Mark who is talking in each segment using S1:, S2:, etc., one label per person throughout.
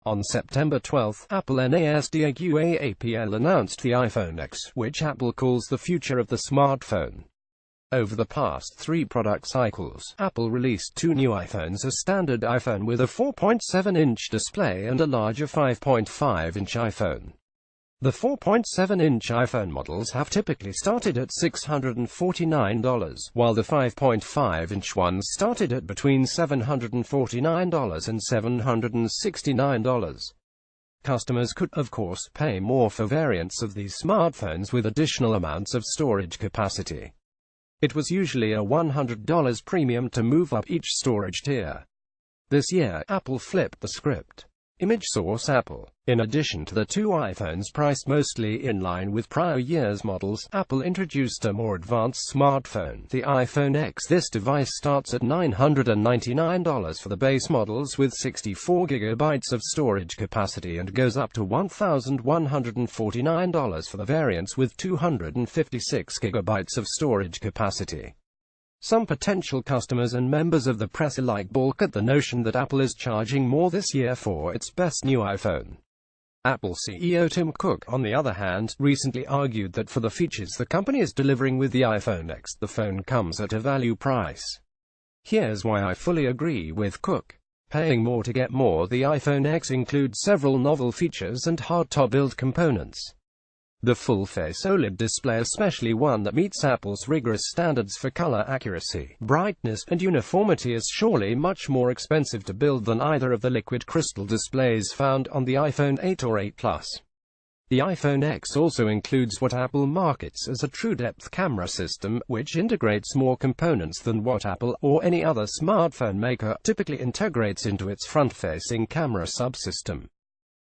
S1: On September 12, Apple NASDAQ announced the iPhone X, which Apple calls the future of the smartphone. Over the past 3 product cycles, Apple released 2 new iPhones: a standard iPhone with a 4.7-inch display and a larger 5.5-inch iPhone. The 4.7-inch iPhone models have typically started at $649, while the 5.5-inch ones started at between $749 and $769. Customers could, of course, pay more for variants of these smartphones with additional amounts of storage capacity. It was usually a $100 premium to move up each storage tier. This year, Apple flipped the script. Image source: Apple. In addition to the 2 iPhones priced mostly in line with prior year's models, Apple introduced a more advanced smartphone, the iPhone X. This device starts at $999 for the base models with 64 GB of storage capacity and goes up to $1,149 for the variants with 256 GB of storage capacity. Some potential customers and members of the press alike balk at the notion that Apple is charging more this year for its best new iPhone. Apple CEO Tim Cook, on the other hand, recently argued that for the features the company is delivering with the iPhone X, the phone comes at a value price. Here's why I fully agree with Cook. Paying more to get more. The iPhone X includes several novel features and hard-to-build components. The full-face OLED display, especially one that meets Apple's rigorous standards for color accuracy, brightness, and uniformity, is surely much more expensive to build than either of the liquid crystal displays found on the iPhone 8 or 8 Plus. The iPhone X also includes what Apple markets as a true-depth camera system, which integrates more components than what Apple, or any other smartphone maker, typically integrates into its front-facing camera subsystem.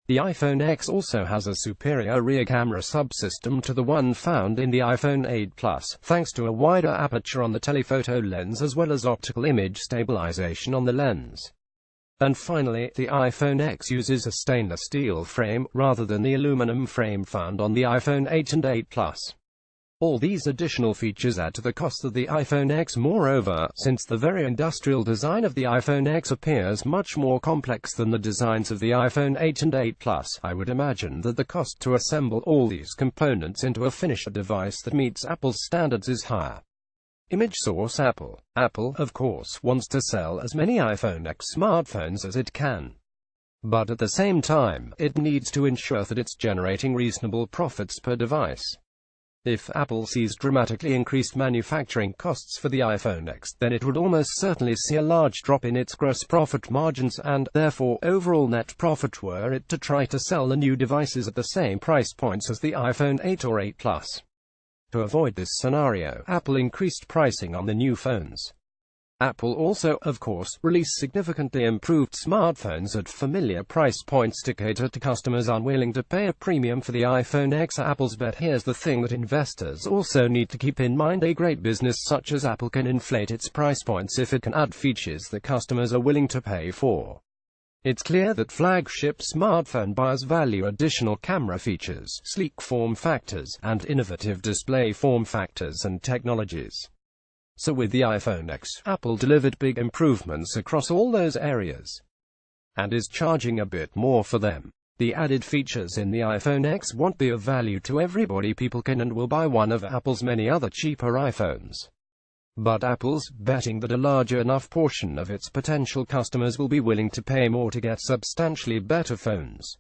S1: The iPhone X also has a superior rear camera subsystem to the one found in the iPhone 8 Plus, thanks to a wider aperture on the telephoto lens as well as optical image stabilization on the lens. And finally, the iPhone X uses a stainless steel frame, rather than the aluminum frame found on the iPhone 8 and 8 Plus. All these additional features add to the cost of the iPhone X. Moreover, since the very industrial design of the iPhone X appears much more complex than the designs of the iPhone 8 and 8 Plus, I would imagine that the cost to assemble all these components into a finished device that meets Apple's standards is higher. Image source: Apple. Apple, of course, wants to sell as many iPhone X smartphones as it can. But at the same time, it needs to ensure that it's generating reasonable profits per device. If Apple sees dramatically increased manufacturing costs for the iPhone X, then it would almost certainly see a large drop in its gross profit margins and, therefore, overall net profit were it to try to sell the new devices at the same price points as the iPhone 8 or 8 Plus. To avoid this scenario, Apple increased pricing on the new phones. Apple also, of course, released significantly improved smartphones at familiar price points to cater to customers unwilling to pay a premium for the iPhone X. Apple's bet. Here's the thing that investors also need to keep in mind: a great business such as Apple can inflate its price points if it can add features that customers are willing to pay for. It's clear that flagship smartphone buyers value additional camera features, sleek form factors, and innovative display form factors and technologies. So with the iPhone X, Apple delivered big improvements across all those areas, and is charging a bit more for them. The added features in the iPhone X won't be of value to everybody. People can and will buy one of Apple's many other cheaper iPhones. But Apple's betting that a large enough portion of its potential customers will be willing to pay more to get substantially better phones.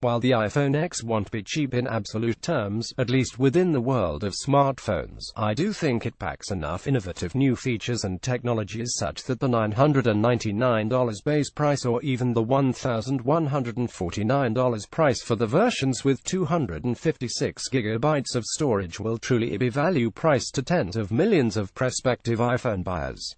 S1: While the iPhone X won't be cheap in absolute terms, at least within the world of smartphones, I do think it packs enough innovative new features and technologies such that the $999 base price or even the $1,149 price for the versions with 256 GB of storage will truly be value priced to tens of millions of prospective iPhone buyers.